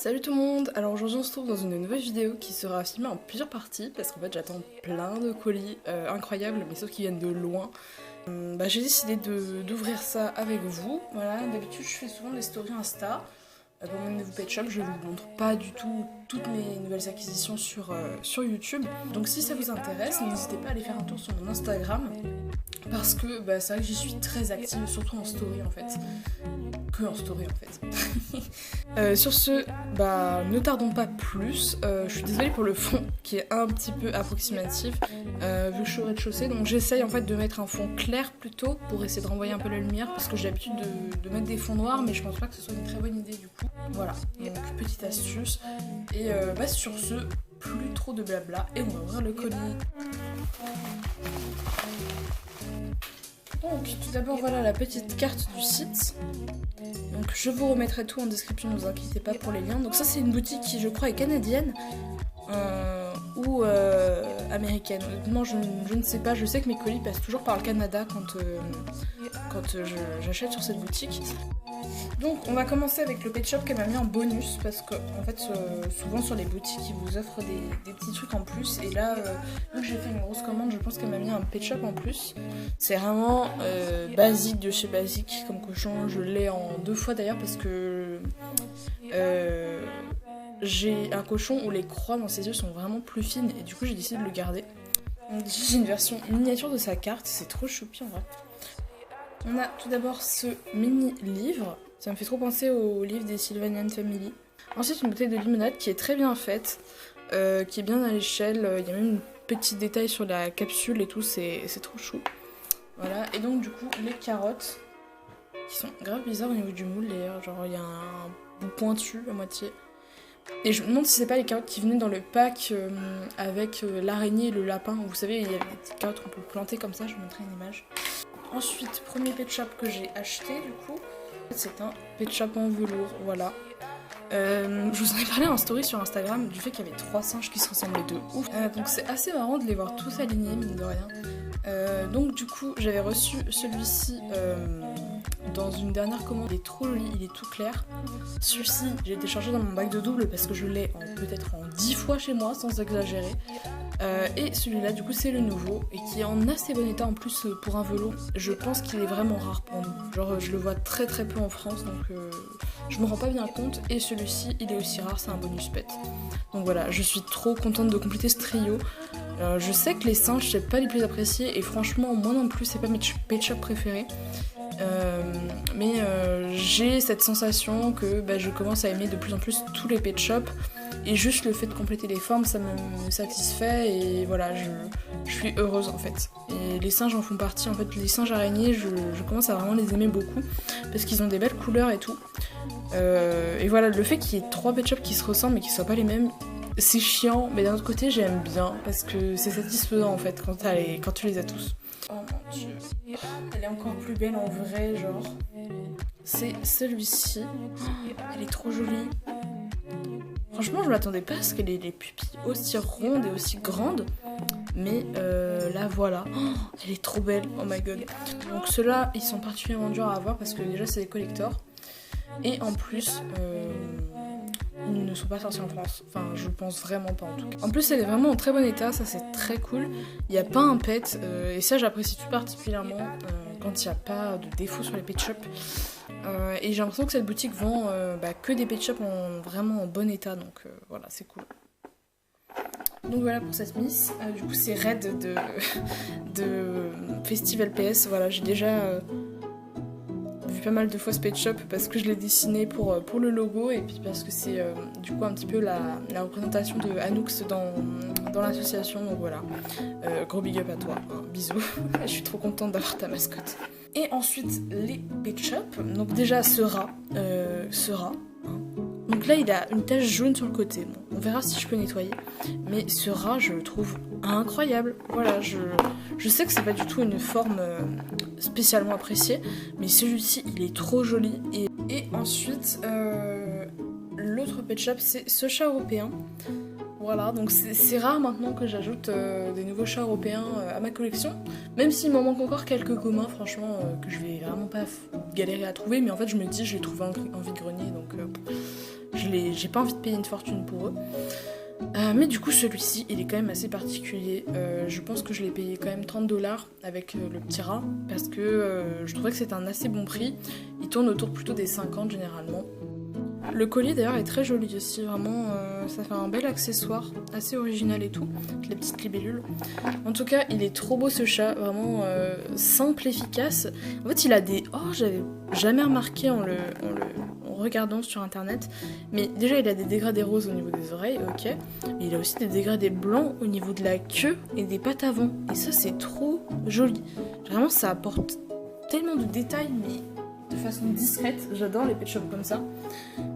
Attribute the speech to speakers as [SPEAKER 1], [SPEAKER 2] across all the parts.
[SPEAKER 1] Salut tout le monde. Alors aujourd'hui on se trouve dans une nouvelle vidéo qui sera filmée en plusieurs parties parce qu'en fait j'attends plein de colis incroyables mais sauf qu'ils viennent de loin. J'ai décidé d'ouvrir ça avec vous. Voilà, d'habitude je fais souvent des stories Insta. Pour mon nouveau pet shop, je vous montre pas du tout toutes mes nouvelles acquisitions sur YouTube. Donc si ça vous intéresse, n'hésitez pas à aller faire un tour sur mon Instagram parce que c'est vrai que j'y suis très active, surtout en story en fait. Que en story en fait. Sur ce, ne tardons pas plus. Je suis désolée pour le fond qui est un petit peu approximatif vu que je suis au rez-de-chaussée, donc j'essaye en fait de mettre un fond clair plutôt pour essayer de renvoyer un peu la lumière parce que j'ai l'habitude de mettre des fonds noirs, mais je pense pas que ce soit une très bonne idée du coup. Voilà, donc petite astuce. Et sur ce, plus trop de blabla et on va ouvrir le colis. Donc tout d'abord voilà la petite carte du site. Donc je vous remettrai tout en description, ne vous inquiétez pas pour les liens. Donc ça c'est une boutique qui je crois est canadienne ou américaine. Honnêtement je ne sais pas, je sais que mes colis passent toujours par le Canada quand j'achète sur cette boutique. Donc on va commencer avec le pet shop qu'elle m'a mis en bonus parce que en fait souvent sur les boutiques ils vous offrent des petits trucs en plus et là vu que j'ai fait une grosse commande je pense qu'elle m'a mis un pet shop en plus. C'est vraiment basique de chez basique comme cochon, je l'ai en 2 fois d'ailleurs parce que j'ai un cochon où les croix dans ses yeux sont vraiment plus fines et du coup j'ai décidé de le garder. Donc j'ai une version miniature de sa carte, c'est trop choupi en vrai. On a tout d'abord ce mini livre, ça me fait trop penser au livre des Sylvanian Family. Ensuite une bouteille de limonade qui est très bien faite, qui est bien à l'échelle, il y a même un petit détail sur la capsule et tout, c'est trop chou. Voilà, et donc du coup les carottes, qui sont grave bizarres au niveau du moule d'ailleurs, genre il y a un bout pointu à moitié. Et je me demande si c'est pas les carottes qui venaient dans le pack avec l'araignée et le lapin, vous savez il y a des petites carottes qu'on peut planter comme ça, je vous montrerai une image. Ensuite, premier pet shop que j'ai acheté du coup, c'est un pet shop en velours, voilà. Je vous en ai parlé en story sur Instagram du fait qu'il y avait 3 singes qui se ressemblaient de ouf. Donc c'est assez marrant de les voir tous alignés, mine de rien. Donc du coup, j'avais reçu celui-ci dans une dernière commande. Il est trop joli, il est tout clair. Celui-ci, j'ai déchargé dans mon bac de double parce que je l'ai peut-être en 10 fois chez moi, sans exagérer. Et celui-là, du coup, c'est le nouveau et qui est en assez bon état en plus pour un velours. Je pense qu'il est vraiment rare pour nous. Genre, je le vois très très peu en France, donc je me rends pas bien compte. Et celui-ci, il est aussi rare, c'est un bonus pet. Donc voilà, je suis trop contente de compléter ce trio. Je sais que les singes, c'est pas les plus appréciés et franchement, moi non plus, c'est pas mes pet shop préférés. Mais j'ai cette sensation que je commence à aimer de plus en plus tous les pet shops et juste le fait de compléter les formes ça me satisfait et voilà je suis heureuse en fait. Et les singes en font partie, en fait les singes araignées je commence à vraiment les aimer beaucoup parce qu'ils ont des belles couleurs et tout. Et voilà, le fait qu'il y ait 3 pet shops qui se ressemblent mais qui soient pas les mêmes, c'est chiant, mais d'un autre côté j'aime bien parce que c'est satisfaisant en fait quand tu les as tous. Oh mon dieu, elle est encore plus belle en vrai, genre. C'est celui-ci. Elle est trop jolie. Franchement, je m'attendais pas à ce qu'elle ait les pupilles aussi rondes et aussi grandes. Mais là, voilà. Oh, elle est trop belle, oh my god. Donc ceux-là, ils sont particulièrement durs à avoir parce que déjà, c'est des collectors. Et en plus, ils ne sont pas sortis en France. Enfin, je pense vraiment pas en tout cas. En plus, elle est vraiment en très bon état, ça c'est très cool. Il n'y a pas un pet, et ça j'apprécie tout particulièrement quand il n'y a pas de défaut sur les pet shops. Et j'ai l'impression que cette boutique vend que des pet shops vraiment en bon état, donc voilà, c'est cool. Donc voilà pour cette miss. Du coup, c'est Red de Festival PS. Voilà, j'ai déjà vu pas mal de fois ce pet shop parce que je l'ai dessiné pour le logo et puis parce que c'est du coup un petit peu la représentation de Anoux dans l'association, donc voilà. Gros big up à toi, hein, bisous. Je suis trop contente d'avoir ta mascotte. Et ensuite les pet shops, donc déjà ce rat, hein. Donc là il a une tache jaune sur le côté, bon, on verra si je peux nettoyer, mais ce rat je le trouve incroyable. Voilà, je sais que c'est pas du tout une forme spécialement appréciée, mais celui-ci il est trop joli. Et ensuite l'autre pet shop c'est ce chat européen. Voilà, donc c'est rare maintenant que j'ajoute des nouveaux chats européens à ma collection, même s'il m'en manque encore quelques communs, franchement, que je vais vraiment pas galérer à trouver, mais en fait je me dis je vais trouver en vide-grenier, donc j'ai pas envie de payer une fortune pour eux. Mais du coup celui-ci il est quand même assez particulier. Je pense que je l'ai payé quand même 30 $ avec le petit rat parce que je trouvais que c'était un assez bon prix. Il tourne autour plutôt des 50 généralement. Le collier d'ailleurs est très joli aussi, vraiment ça fait un bel accessoire, assez original et tout, avec les petites libellules. En tout cas il est trop beau ce chat, vraiment simple, efficace. En fait il a des... Oh, j'avais jamais remarqué en regardant sur internet, mais déjà il a des dégradés roses au niveau des oreilles, ok, mais il a aussi des dégradés blancs au niveau de la queue et des pattes avant, et ça c'est trop joli. Vraiment ça apporte tellement de détails, mais de façon discrète, j'adore les pet shops comme ça.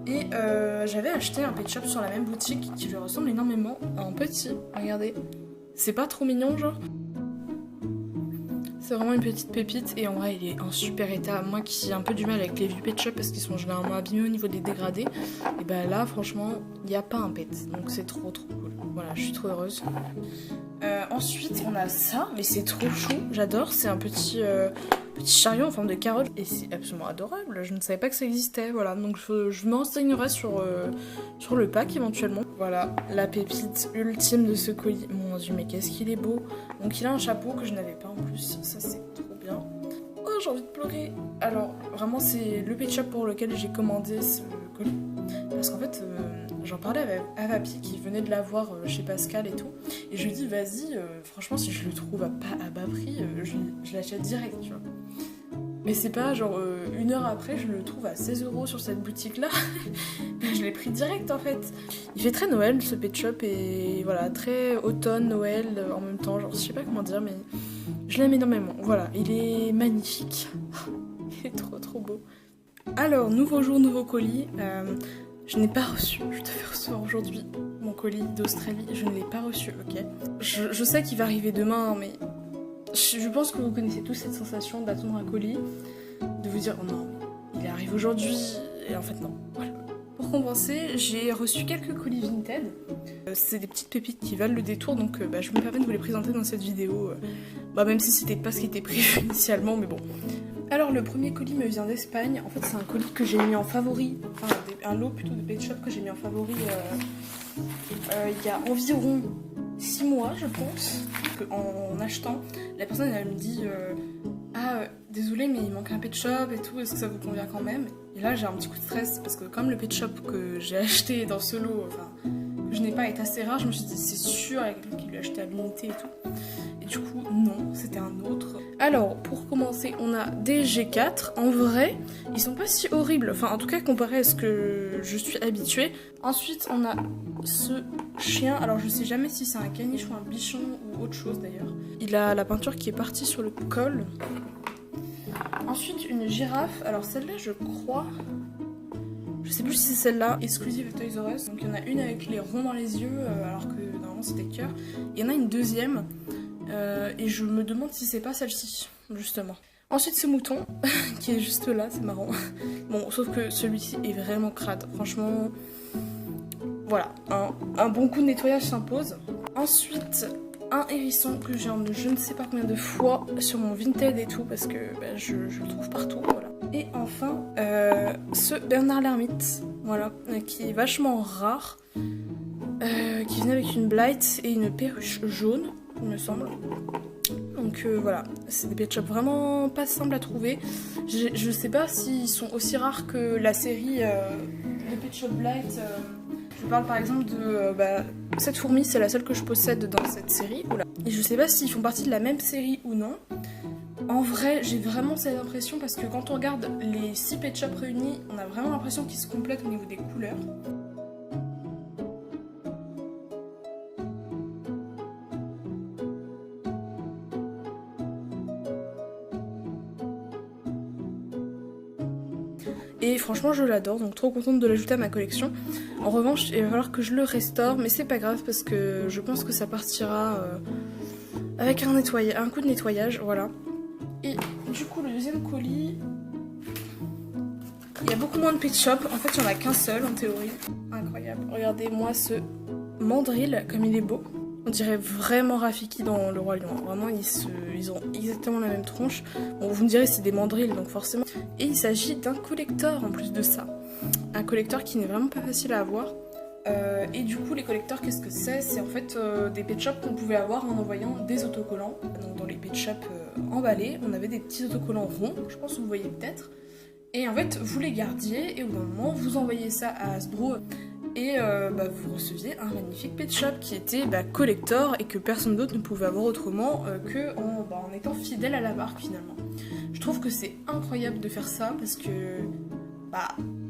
[SPEAKER 1] Et j'avais acheté un pet shop sur la même boutique qui lui ressemble énormément, en petit, regardez, c'est pas trop mignon genre? C'est vraiment une petite pépite et en vrai il est en super état. Moi qui ai un peu du mal avec les vieux pet shops parce qu'ils sont généralement abîmés au niveau des dégradés, et bah là franchement il n'y a pas un pet, donc c'est trop cool. Voilà, je suis trop heureuse. Ensuite on a ça, mais c'est trop chou, j'adore, c'est un petit chariot en forme de carotte et c'est absolument adorable, je ne savais pas que ça existait, voilà, donc je me renseignerai sur le pack éventuellement. Voilà, la pépite ultime de ce colis, mon dieu mais qu'est-ce qu'il est beau. Donc il a un chapeau que je n'avais pas en plus, ça c'est trop bien. Oh j'ai envie de pleurer. Alors vraiment c'est le pet shop pour lequel j'ai commandé ce colis, parce qu'en fait j'en parlais à Vapi qui venait de l'avoir chez Pascal et tout, et je lui dis vas-y, franchement si je le trouve à bas prix, je l'achète direct, tu vois. Mais c'est pas genre une heure après je le trouve à 16 € sur cette boutique là. Je l'ai pris direct en fait. Il fait très Noël ce pet shop et voilà, très automne, Noël en même temps, genre je sais pas comment dire mais je l'aime énormément. Voilà, il est magnifique. Il est trop beau. Alors, nouveau jour, nouveau colis. Je n'ai pas reçu, je devais recevoir aujourd'hui mon colis d'Australie, je ne l'ai pas reçu, ok. Je sais qu'il va arriver demain, mais je pense que vous connaissez tous cette sensation d'attendre un colis, de vous dire oh non, il arrive aujourd'hui, et en fait non. Voilà. Pour compenser, j'ai reçu quelques colis Vinted. C'est des petites pépites qui valent le détour, donc je me permets de vous les présenter dans cette vidéo, même si c'était pas ce qui était prévu initialement, mais bon. Alors le premier colis me vient d'Espagne, en fait c'est un colis que j'ai mis en favori, enfin un lot plutôt de pet shop que j'ai mis en favori il y a environ 6 mois je pense, en achetant, la personne elle me dit désolé mais il manque un pet shop et tout, est-ce que ça vous convient quand même? Et là j'ai un petit coup de stress parce que comme le pet shop que j'ai acheté dans ce lot, enfin que je n'ai pas est assez rare, je me suis dit c'est sûr il y a quelqu'un qui lui a acheté à l'unité et tout. Et du coup non, c'était un autre. Alors pour commencer on a des G4, en vrai ils sont pas si horribles, enfin en tout cas comparé à ce que je suis habituée. Ensuite on a ce chien, alors je sais jamais si c'est un caniche ou un bichon ou autre chose d'ailleurs. Il a la peinture qui est partie sur le col. Ensuite une girafe, alors celle-là je crois, je sais plus si c'est celle-là, exclusive Toys R Us. Donc il y en a une avec les ronds dans les yeux alors que normalement c'était cœur. Il y en a une deuxième et je me demande si c'est pas celle-ci justement. Ensuite ce mouton qui est juste là, c'est marrant. Bon sauf que celui-ci est vraiment crade, franchement voilà, un bon coup de nettoyage s'impose. Ensuite un hérisson que j'ai en je ne sais pas combien de fois sur mon Vinted et tout parce que je le trouve partout, voilà. Et enfin ce Bernard l'ermite, voilà, qui est vachement rare, qui vient avec une blight et une perruche jaune il me semble. Donc voilà, c'est des pet shops vraiment pas simples à trouver. Je sais pas s'ils sont aussi rares que la série de Pet Shop Blight. Je parle par exemple de cette fourmi, c'est la seule que je possède dans cette série. Oula. Et je sais pas s'ils font partie de la même série ou non. En vrai, j'ai vraiment cette impression parce que quand on regarde les 6 pet shops réunis, on a vraiment l'impression qu'ils se complètent au niveau des couleurs. Et franchement je l'adore, donc trop contente de l'ajouter à ma collection. En revanche il va falloir que je le restaure, mais c'est pas grave parce que je pense que ça partira avec un coup de nettoyage, voilà. Et du coup le deuxième colis, il y a beaucoup moins de pet shop, en fait il n'y en a qu'un seul en théorie. Incroyable, regardez-moi ce mandrill comme il est beau. On dirait vraiment Rafiki dans Le Roi Lion. Vraiment, ils ont exactement la même tronche. Bon, vous me direz, c'est des mandrills, donc forcément. Et il s'agit d'un collector en plus de ça. un collector qui n'est vraiment pas facile à avoir. Et du coup les collecteurs, qu'est-ce que c'est? C'est en fait des pet shops qu'on pouvait avoir en envoyant des autocollants. Donc dans les pet shops emballés, on avait des petits autocollants ronds, je pense que vous voyez peut-être. Et en fait vous les gardiez et au bout d'un moment vous envoyez ça à Hasbro et vous receviez un magnifique pet shop qui était collector et que personne d'autre ne pouvait avoir autrement que en étant fidèle à la marque finalement. Je trouve que c'est incroyable de faire ça parce que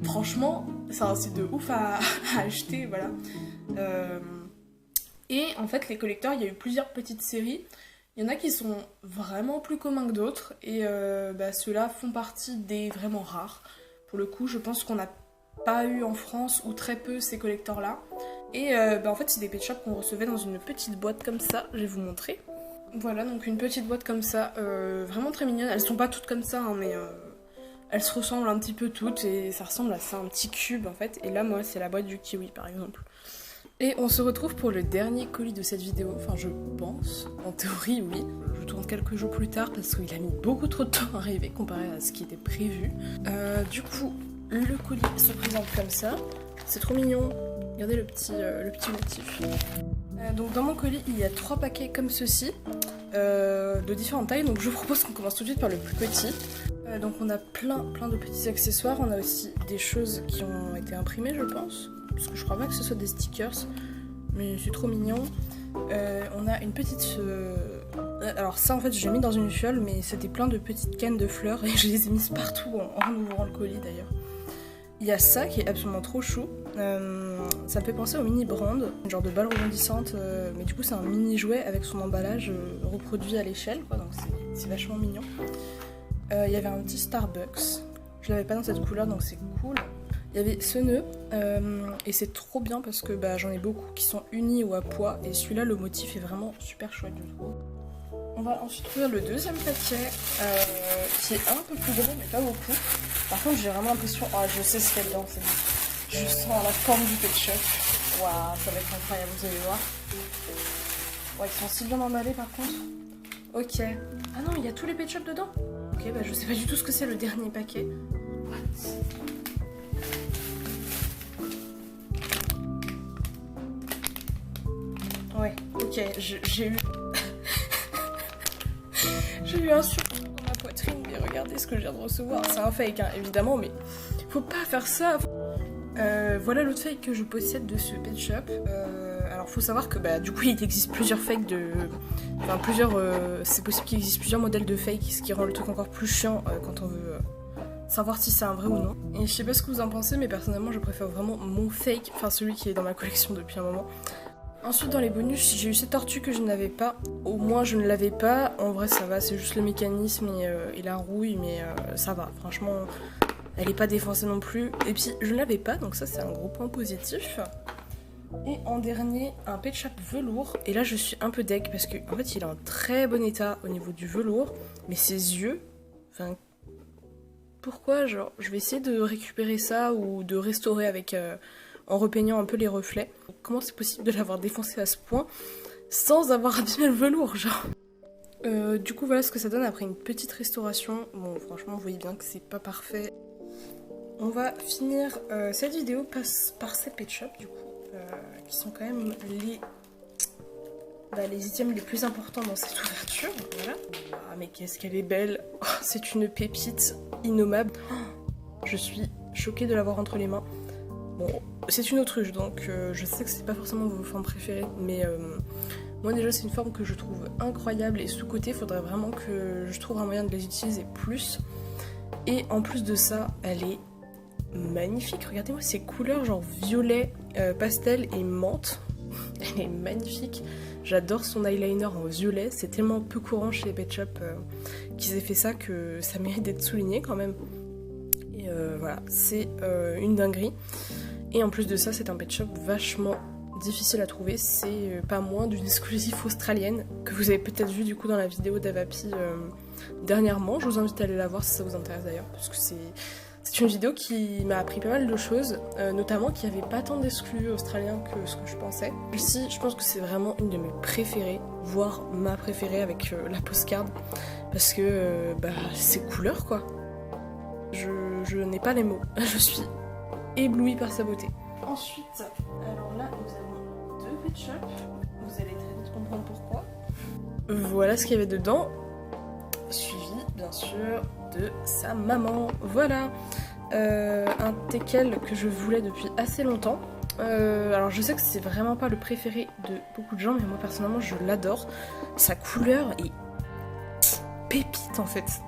[SPEAKER 1] franchement c'est de ouf à acheter, voilà. Et en fait les collecteurs, il y a eu plusieurs petites séries. Il y en a qui sont vraiment plus communs que d'autres et ceux-là font partie des vraiment rares. Pour le coup je pense qu'on n'a pas eu en France ou très peu ces collecteurs là. Et en fait c'est des pet shops qu'on recevait dans une petite boîte comme ça, je vais vous montrer. Voilà, donc une petite boîte comme ça, vraiment très mignonne. Elles sont pas toutes comme ça, hein, mais elles se ressemblent un petit peu toutes et ça ressemble à ça, un petit cube en fait. Et là, moi, c'est la boîte du kiwi par exemple. Et on se retrouve pour le dernier colis de cette vidéo, enfin je pense, en théorie oui. Je tourne quelques jours plus tard parce qu'il a mis beaucoup trop de temps à arriver comparé à ce qui était prévu. Du coup, le colis se présente comme ça, c'est trop mignon. Regardez le petit motif. Donc dans mon colis, il y a 3 paquets comme ceci, de différentes tailles. Donc je vous propose qu'on commence tout de suite par le plus petit. Donc on a plein de petits accessoires. On a aussi des choses qui ont été imprimées, je pense. Parce que je crois pas que ce soit des stickers, mais c'est trop mignon. On a une petite... Alors ça en fait j'ai mis dans une fiole, mais c'était plein de petites cannes de fleurs et je les ai mises partout en ouvrant le colis d'ailleurs. Il y a ça qui est absolument trop chou. Ça me fait penser au mini brand, une genre de balle rebondissante, mais du coup c'est un mini jouet avec son emballage reproduit à l'échelle, quoi, donc c'est vachement mignon. Il y avait un petit Starbucks, je l'avais pas dans cette couleur donc c'est cool. Il y avait ce nœud, et c'est trop bien parce que j'en ai beaucoup qui sont unis ou à poids, et celui-là le motif est vraiment super chouette je trouve. On va ensuite ouvrir le deuxième paquet, qui est un peu plus gros mais pas beaucoup. Par contre j'ai vraiment l'impression, je sais ce qu'il y a dedans, c'est bon. Je sens la forme du pet shop. Waouh, ça va être incroyable, vous allez voir. Ouais, ils sont si bien emballés par contre. Ok. Ah non, il y a tous les pet shops dedans. Ok, je sais pas du tout ce que c'est le dernier paquet. Ouais, ok, j'ai eu... J'ai eu un sursaut dans ma poitrine, mais regardez ce que je viens de recevoir. C'est un fake, hein, évidemment, mais faut pas faire ça. Voilà l'autre fake que je possède de ce pet shop. Alors faut savoir que du coup il existe plusieurs fakes de... Enfin c'est possible qu'il existe plusieurs modèles de fake, ce qui rend le truc encore plus chiant quand on veut savoir si c'est un vrai ou non. Et je sais pas ce que vous en pensez, mais personnellement je préfère vraiment mon fake, enfin celui qui est dans ma collection depuis un moment. Ensuite dans les bonus, j'ai eu cette tortue que je n'avais pas. Au moins je ne l'avais pas. En vrai ça va, c'est juste le mécanisme et la rouille, mais ça va. Franchement, elle est pas défoncée non plus. Et puis je ne l'avais pas, donc ça c'est un gros point positif. Et en dernier, un pet shop velours. Et là je suis un peu deg parce qu'en fait il est en très bon état au niveau du velours. Mais ses yeux, enfin... Pourquoi genre je vais essayer de récupérer ça ou de restaurer avec... en repeignant un peu les reflets. Comment c'est possible de l'avoir défoncé à ce point sans avoir abîmé le velours, genre. Du coup voilà ce que ça donne après une petite restauration. Bon franchement vous voyez bien que c'est pas parfait. On va finir cette vidéo par ces pet shops du coup, qui sont quand même les items les plus importants dans cette ouverture. Voilà. Ah mais qu'est-ce qu'elle est belle. Oh, c'est une pépite innommable. Oh, je suis choquée de l'avoir entre les mains. Bon, c'est une autruche, donc je sais que c'est pas forcément vos formes préférées, mais moi déjà c'est une forme que je trouve incroyable et sous-côté, faudrait vraiment que je trouve un moyen de les utiliser plus. Et en plus de ça, elle est magnifique, regardez-moi ces couleurs genre violet, pastel et menthe. Elle est magnifique, j'adore son eyeliner en violet, c'est tellement peu courant chez les pet shops qu'ils aient fait ça que ça mérite d'être souligné quand même. Et voilà, c'est une dinguerie. Et en plus de ça, c'est un pet shop vachement difficile à trouver. C'est pas moins d'une exclusive australienne que vous avez peut-être vu du coup dans la vidéo d'Avapi dernièrement. Je vous invite à aller la voir si ça vous intéresse d'ailleurs, parce que c'est une vidéo qui m'a appris pas mal de choses, notamment qu'il n'y avait pas tant d'exclus australiens que ce que je pensais. Ici, je pense que c'est vraiment une de mes préférées, voire ma préférée avec la postcard, parce que c'est couleur quoi. Je n'ai pas les mots, je suis ébloui par sa beauté. Ensuite, alors là, nous avons 2 Pet Shop. Vous allez très vite comprendre pourquoi. Voilà ce qu'il y avait dedans. Suivi, bien sûr, de sa maman. Voilà. Un teckel que je voulais depuis assez longtemps. Alors je sais que c'est vraiment pas le préféré de beaucoup de gens, mais moi personnellement je l'adore. Sa couleur est pépite en fait.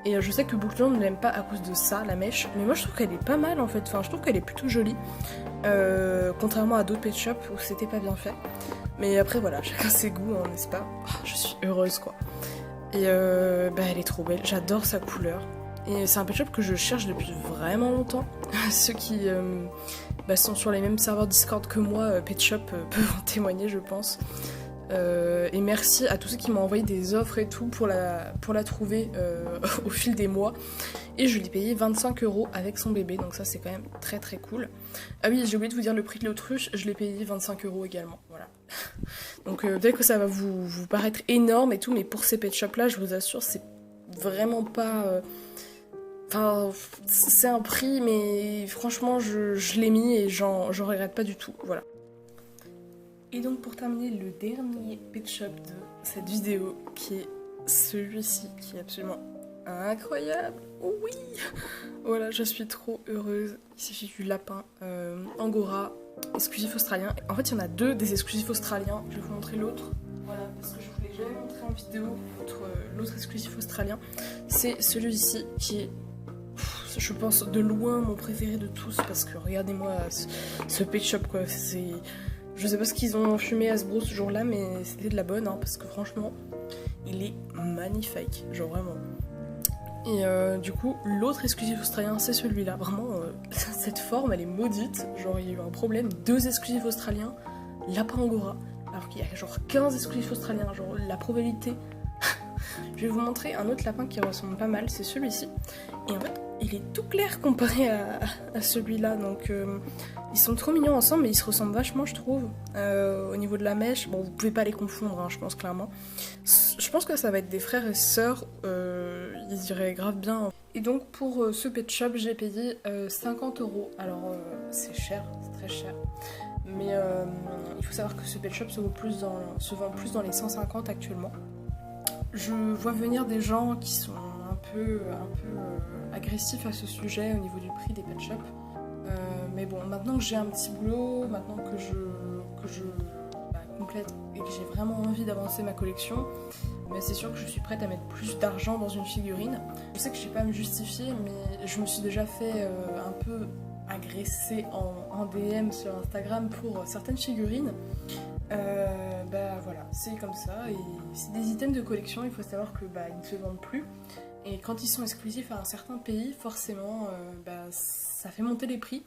[SPEAKER 1] Et je sais que beaucoup de gens ne l'aiment pas à cause de ça, la mèche, mais moi je trouve qu'elle est pas mal en fait. Enfin, je trouve qu'elle est plutôt jolie, contrairement à d'autres pet shops où c'était pas bien fait. Mais après voilà, chacun ses goûts, hein, n'est-ce pas? Je suis heureuse quoi. Et elle est trop belle, j'adore sa couleur. Et c'est un pet shop que je cherche depuis vraiment longtemps. Ceux qui sont sur les mêmes serveurs Discord que moi, Pet Shop, peuvent en témoigner je pense. Et merci à tous ceux qui m'ont envoyé des offres et tout pour la trouver au fil des mois. Et je l'ai payé 25 € avec son bébé, donc ça c'est quand même très très cool. Ah oui, j'ai oublié de vous dire le prix de l'autruche, je l'ai payé 25 € également, voilà. Donc peut-être que ça va vous paraître énorme et tout, mais pour ces pet shops là, je vous assure, c'est vraiment pas... Enfin, c'est un prix, mais franchement, je l'ai mis et j'en regrette pas du tout, voilà. Et donc pour terminer, le dernier pet shop de cette vidéo, qui est celui-ci, qui est absolument incroyable. Oh oui! Voilà, je suis trop heureuse. Il s'agit du lapin Angora, exclusif australien. En fait, il y en a 2 des exclusifs australiens. Je vais vous montrer l'autre. Voilà, parce que je voulais jamais montrer en vidéo l'autre exclusif australien. C'est celui-ci qui est, je pense, de loin mon préféré de tous, parce que regardez-moi ce pet shop quoi, c'est... Je sais pas ce qu'ils ont fumé à Hasbro ce jour-là, mais c'était de la bonne, hein, parce que franchement, il est magnifique, genre vraiment. Et du coup, l'autre exclusif australien, c'est celui-là. Vraiment, cette forme, elle est maudite. Genre, il y a eu un problème. 2 exclusifs australiens, lapin Angora. Alors qu'il y a genre 15 exclusifs australiens, genre la probabilité. Je vais vous montrer un autre lapin qui ressemble pas mal, c'est celui-ci. Et en fait, il est tout clair comparé à celui-là, donc ils sont trop mignons ensemble, mais ils se ressemblent vachement, je trouve, au niveau de la mèche. Bon, vous pouvez pas les confondre, hein, je pense clairement. Je pense que ça va être des frères et sœurs, ils iraient grave bien. Et donc pour ce pet shop, j'ai payé 50 €. Alors c'est cher, c'est très cher. Mais il faut savoir que ce pet shop se vend plus dans les 150 actuellement. Je vois venir des gens qui sont un peu agressifs à ce sujet au niveau du prix des pet shops. Mais bon, maintenant que j'ai un petit boulot, maintenant que je complète et que j'ai vraiment envie d'avancer ma collection, mais c'est sûr que je suis prête à mettre plus d'argent dans une figurine. Je sais que je ne sais pas me justifier, mais je me suis déjà fait un peu agresser en DM sur Instagram pour certaines figurines. Voilà, c'est comme ça, et c'est des items de collection, il faut savoir que ils ne se vendent plus, et quand ils sont exclusifs à un certain pays, forcément ça fait monter les prix,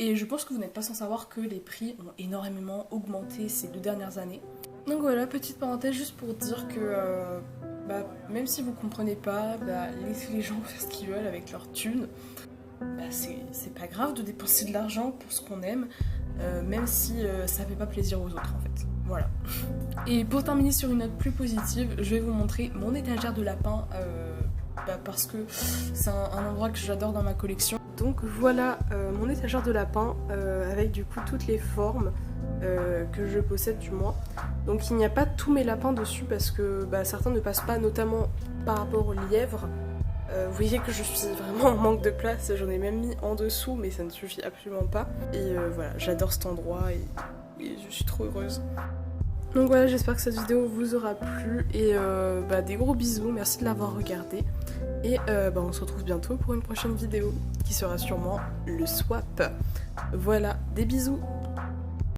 [SPEAKER 1] et je pense que vous n'êtes pas sans savoir que les prix ont énormément augmenté ces 2 dernières années. Donc voilà, petite parenthèse juste pour dire que même si vous comprenez pas, laissez les gens faire ce qu'ils veulent avec leur thune. C'est pas grave de dépenser de l'argent pour ce qu'on aime, même si ça fait pas plaisir aux autres en fait. Voilà. Et pour terminer sur une note plus positive, je vais vous montrer mon étagère de lapin, parce que c'est un endroit que j'adore dans ma collection. Donc voilà mon étagère de lapin, avec du coup toutes les formes que je possède du moins. Donc il n'y a pas tous mes lapins dessus parce que certains ne passent pas, notamment par rapport aux lièvres. Vous voyez que je suis vraiment en manque de place, j'en ai même mis en dessous, mais ça ne suffit absolument pas. Et voilà, j'adore cet endroit et je suis trop heureuse. Donc voilà, j'espère que cette vidéo vous aura plu, et des gros bisous, merci de l'avoir regardé. Et on se retrouve bientôt pour une prochaine vidéo, qui sera sûrement le swap. Voilà, des bisous.